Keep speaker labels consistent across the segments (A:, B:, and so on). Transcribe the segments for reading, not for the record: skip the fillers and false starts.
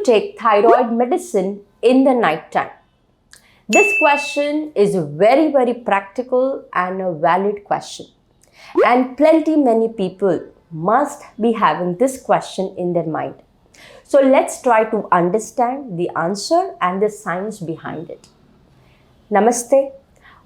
A: to take thyroid medicine in the night time? This question is very practical and a valid question. And many people must be having this question in their mind. So let's try to understand the answer and the science behind it. Namaste.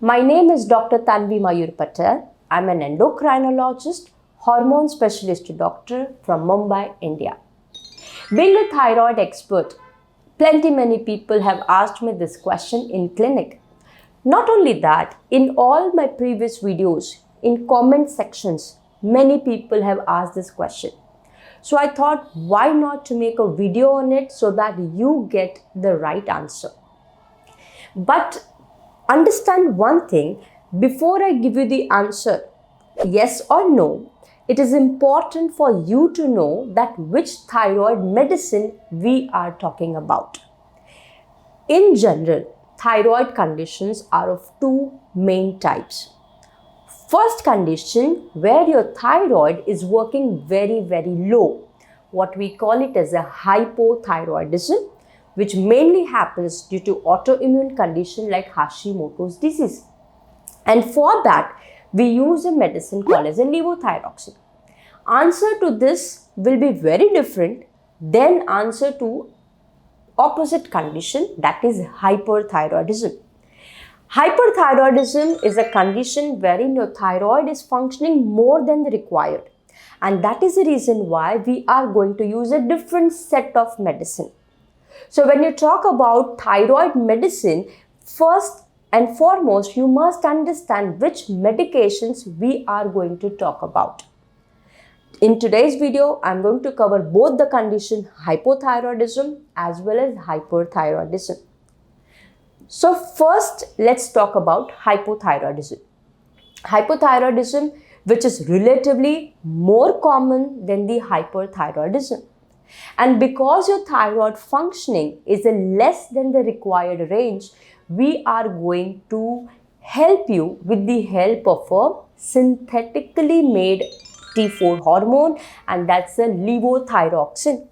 A: My name is Dr. Tanvi Mayur Patel. I'm an endocrinologist, hormone specialist doctor from Mumbai, India. Being a thyroid expert, many people have asked me this question in clinic. Not only that, in all my previous videos, in comment sections, many people have asked this question. So I thought, why not to make a video on it so that you get the right answer. But understand one thing, before I give you the answer, yes or no, it is important for you to know that which thyroid medicine we are talking about. In general, thyroid conditions are of two main types. First condition, where your thyroid is working very low. What we call it as a hypothyroidism, which mainly happens due to autoimmune condition like Hashimoto's disease. And for that, we use a medicine called as a levothyroxine. Answer to this will be very different than answer to opposite condition, that is hyperthyroidism. Hyperthyroidism is a condition wherein your thyroid is functioning more than the required. And that is the reason why we are going to use a different set of medicine. So when you talk about thyroid medicine, first and foremost, you must understand which medications we are going to talk about. In today's video, I'm going to cover both the condition hypothyroidism as well as hyperthyroidism. So first, let's talk about hypothyroidism. Hypothyroidism, which is relatively more common than the hyperthyroidism. And because your thyroid functioning is less than the required range, we are going to help you with the help of a synthetically made T4 hormone, and that's a levothyroxine.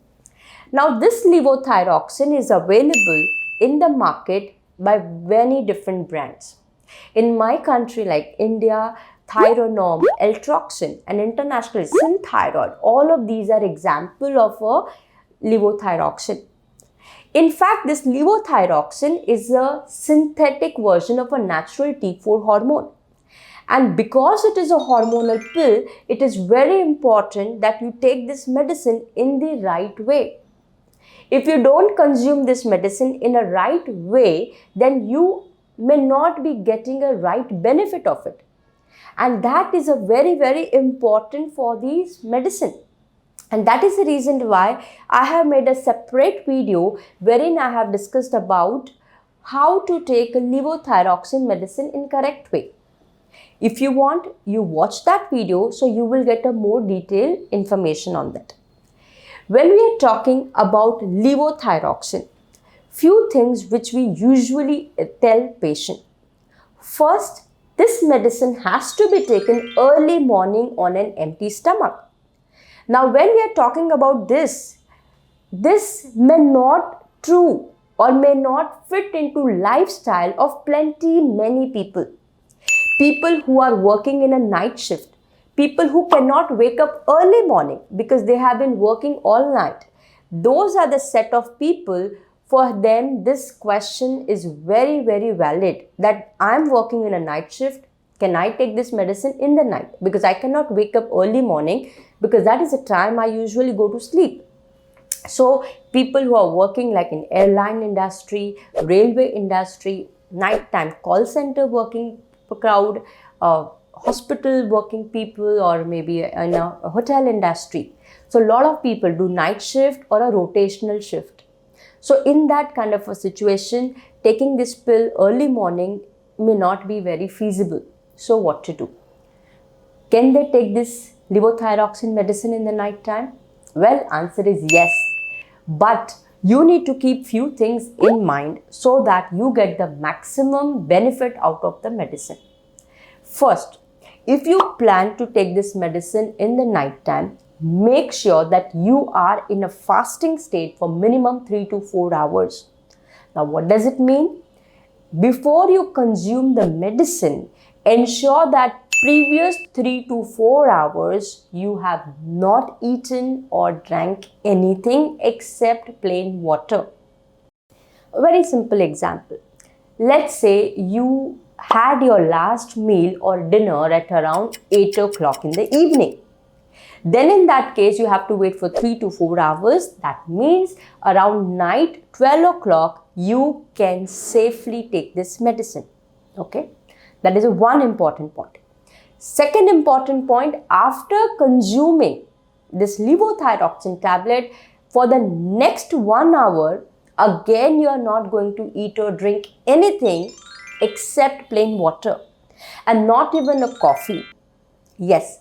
A: Now this levothyroxine is available in the market by many different brands. In my country like India, Thyronorm, Eltroxin, and internationally Synthyroid, all of these are example of a levothyroxine. In fact, this levothyroxine is a synthetic version of a natural T4 hormone. And because it is a hormonal pill, it is very important that you take this medicine in the right way. If you don't consume this medicine in a right way, then you may not be getting a right benefit of it. And that is a very important for this medicine. And that is the reason why I have made a separate video wherein I have discussed about how to take a levothyroxine medicine in correct way. If you want, you watch that video so you will get a more detailed information on that. When we are talking about levothyroxine, few things which we usually tell patient. First, this medicine has to be taken early morning on an empty stomach. Now, when we are talking about this may not true or may not fit into lifestyle of many people. People who are working in a night shift, people who cannot wake up early morning because they have been working all night. Those are the set of people. For them, this question is very valid, that I'm working in a night shift. Can I take this medicine in the night? Because I cannot wake up early morning because that is the time I usually go to sleep. So people who are working like in airline industry, railway industry, nighttime call center working crowd, hospital working people, or maybe in a hotel industry. So a lot of people do night shift or a rotational shift. So in that kind of a situation, taking this pill early morning may not be very feasible. So what to do? Can they take this levothyroxine medicine in the night time? Well, answer is yes. But you need to keep few things in mind so that you get the maximum benefit out of the medicine. First, if you plan to take this medicine in the night time, make sure that you are in a fasting state for minimum 3 to 4 hours. Now, what does it mean? Before you consume the medicine, ensure that previous 3 to 4 hours you have not eaten or drank anything except plain water. A very simple example. Let's say you had your last meal or dinner at around 8 o'clock in the evening. Then in that case, you have to wait for 3 to 4 hours. That means around night 12 o'clock, you can safely take this medicine. Okay, that is one important point. Second important point, after consuming this levothyroxine tablet for the next 1 hour, again you are not going to eat or drink anything except plain water and not even a coffee. Yes.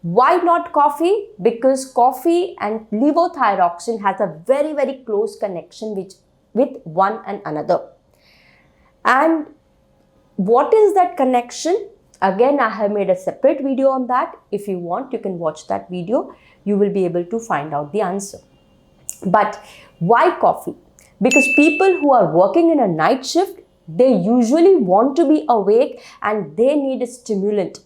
A: Why not coffee? Because coffee and levothyroxine has a very, very close connection with one and another. And what is that connection? Again, I have made a separate video on that. If you want, you can watch that video. You will be able to find out the answer. But why coffee? Because people who are working in a night shift, they usually want to be awake and they need a stimulant.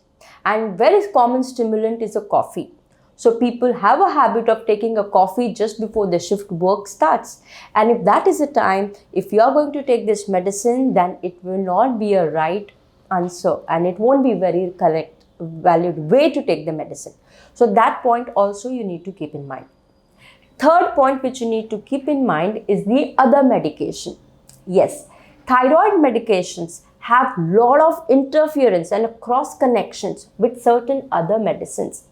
A: And very common stimulant is a coffee. So people have a habit of taking a coffee just before the shift work starts. And if that is the time, if you are going to take this medicine, then it will not be a right answer and it won't be very correct, valid way to take the medicine. So that point also you need to keep in mind. Third point which you need to keep in mind is the other medication. Yes, thyroid medications have lot of interference and cross connections with certain other medicines.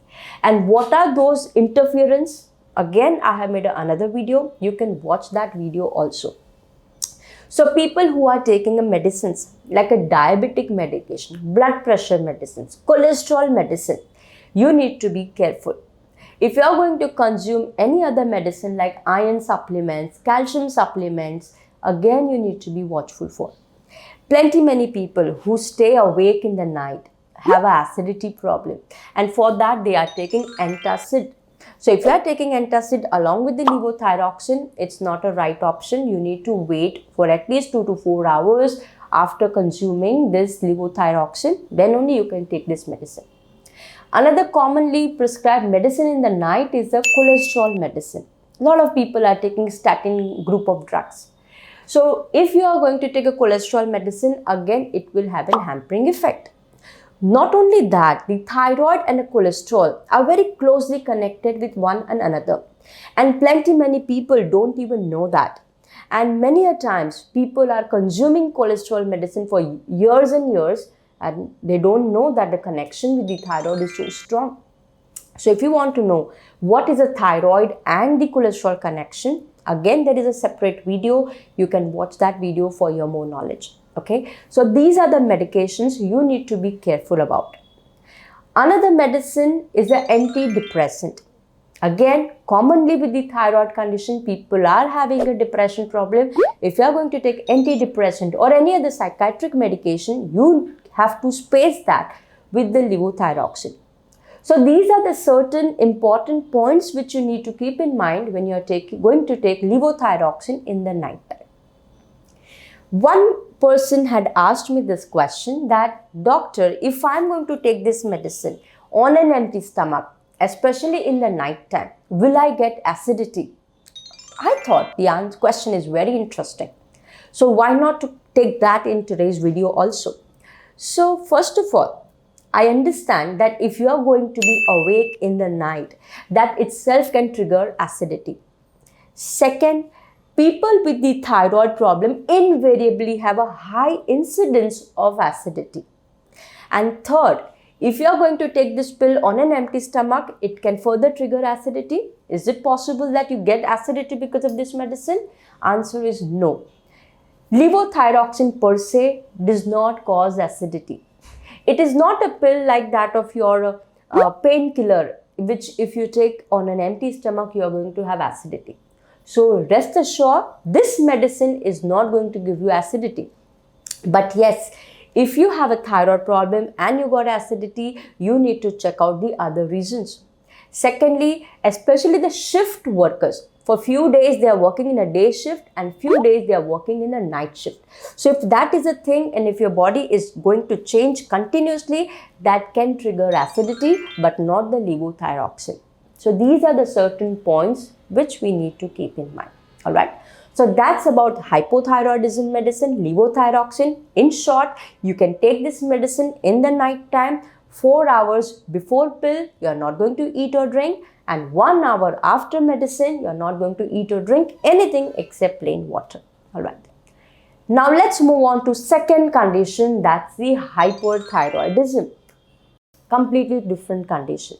A: And what are those interference? Again, I have made another video. You can watch that video also. So people who are taking a medicines like a diabetic medication, blood pressure medicines, cholesterol medicine, you need to be careful. If you are going to consume any other medicine like iron supplements, calcium supplements, again you need to be watchful for. Many people who stay awake in the night have an acidity problem, and for that they are taking antacid. So if you are taking antacid along with the levothyroxine, it's not a right option. You need to wait for at least 2 to 4 hours after consuming this levothyroxine. Then only you can take this medicine. Another commonly prescribed medicine in the night is the cholesterol medicine. A lot of people are taking statin group of drugs. So if you are going to take a cholesterol medicine, again it will have a hampering effect. Not only that, the thyroid and the cholesterol are very closely connected with one another. And many people don't even know that. And many a times people are consuming cholesterol medicine for years and years and they don't know that the connection with the thyroid is so strong. So if you want to know what is a thyroid and the cholesterol connection, again there is a separate video. You can watch that video for your more knowledge. Okay, so these are the medications you need to be careful about. Another medicine is an antidepressant. Again, commonly with the thyroid condition, people are having a depression problem. If you are going to take antidepressant or any other psychiatric medication, you have to space that with the levothyroxine. So these are the certain important points which you need to keep in mind when you are going to take levothyroxine in the night time. One person had asked me this question that, doctor, if I'm going to take this medicine on an empty stomach, especially in the night time, will I get acidity? I thought the question is very interesting. So why not to take that in today's video also? So first of all, I understand that if you are going to be awake in the night, that itself can trigger acidity. Second, people with the thyroid problem invariably have a high incidence of acidity. And third, if you are going to take this pill on an empty stomach, it can further trigger acidity. Is it possible that you get acidity because of this medicine? Answer is no. Levothyroxine per se does not cause acidity. It is not a pill like that of your painkiller, which if you take on an empty stomach, you are going to have acidity. So rest assured, this medicine is not going to give you acidity. But yes, if you have a thyroid problem and you got acidity, you need to check out the other reasons. Secondly, especially the shift workers. For few days they are working in a day shift and few days they are working in a night shift. So if that is a thing and if your body is going to change continuously, that can trigger acidity but not the levothyroxine. So these are the certain points which we need to keep in mind. Alright. So that's about hypothyroidism medicine, levothyroxine. In short, you can take this medicine in the night time, 4 hours before pill, you are not going to eat or drink, and 1 hour after medicine, you are not going to eat or drink anything except plain water. Alright. Now let's move on to second condition, that's the hyperthyroidism. Completely different condition.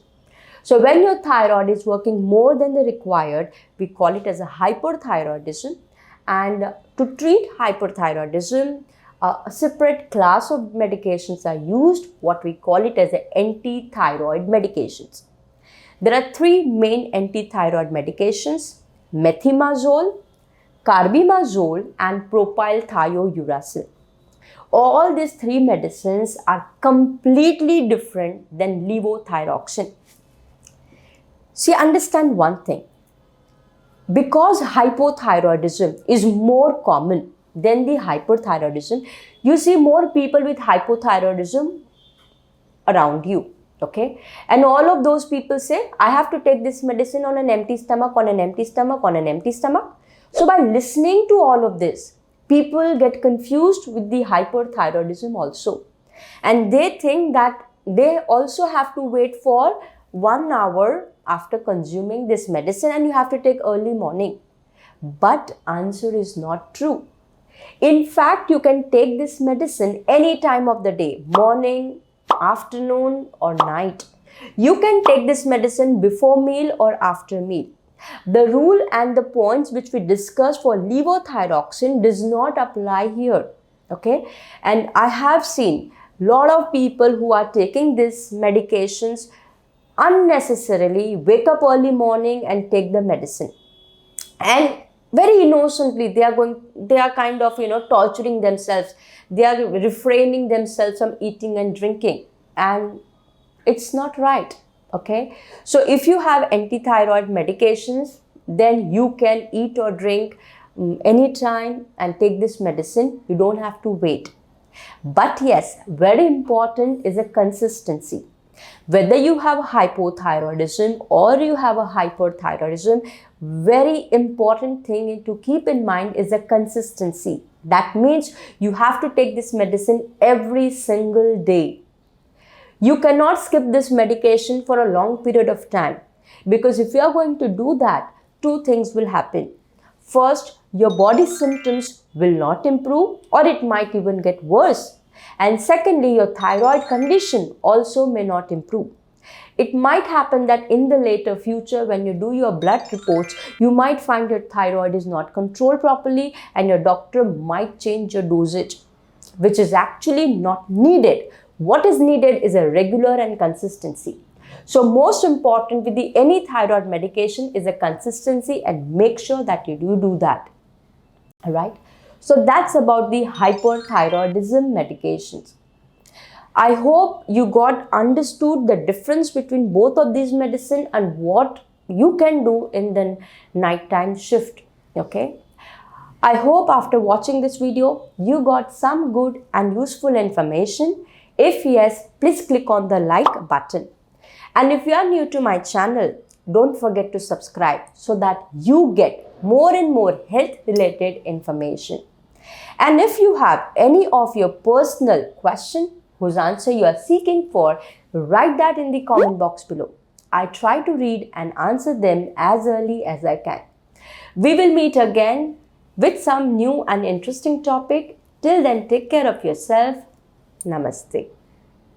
A: So when your thyroid is working more than the required, we call it as a hyperthyroidism. And to treat hyperthyroidism, a separate class of medications are used, what we call it as the anti-thyroid medications. There are three main anti-thyroid medications: methimazole, carbimazole and propylthiouracil. All these three medicines are completely different than levothyroxine. See, understand one thing. Because hypothyroidism is more common than the hyperthyroidism, you see more people with hypothyroidism around you. Okay, and all of those people say, I have to take this medicine on an empty stomach, on an empty stomach, on an empty stomach. So by listening to all of this, people get confused with the hyperthyroidism also. And they think that they also have to wait for 1 hour after consuming this medicine and you have to take early morning. But answer is not true. In fact, you can take this medicine any time of the day, morning, afternoon or night. You can take this medicine before meal or after meal. The rule and the points which we discussed for levothyroxine does not apply here. Okay, and I have seen a lot of people who are taking these medications unnecessarily, wake up early morning and take the medicine, and very innocently they are kind of torturing themselves. They are refraining themselves from eating and drinking, and it's not right. Okay, so if you have anti-thyroid medications, then you can eat or drink anytime and take this medicine. You don't have to wait. But yes, very important is a consistency. Whether you have hypothyroidism or you have a hyperthyroidism, very important thing to keep in mind is a consistency. That means you have to take this medicine every single day. You cannot skip this medication for a long period of time, because if you are going to do that, two things will happen. First, your body symptoms will not improve or it might even get worse. And secondly, your thyroid condition also may not improve. It might happen that in the later future, when you do your blood reports, you might find your thyroid is not controlled properly and your doctor might change your dosage, which is actually not needed. What is needed is a regular and consistency. So most important with any thyroid medication is a consistency, and make sure that you do that. All right. So that's about the hyperthyroidism medications. I hope you got understood the difference between both of these medicine and what you can do in the nighttime shift. Okay. I hope after watching this video, you got some good and useful information. If yes, please click on the like button. And if you are new to my channel, don't forget to subscribe so that you get more and more health related information. And if you have any of your personal question whose answer you are seeking for, write that in the comment box below. I try to read and answer them as early as I can. We will meet again with some new and interesting topic. Till then, take care of yourself. Namaste.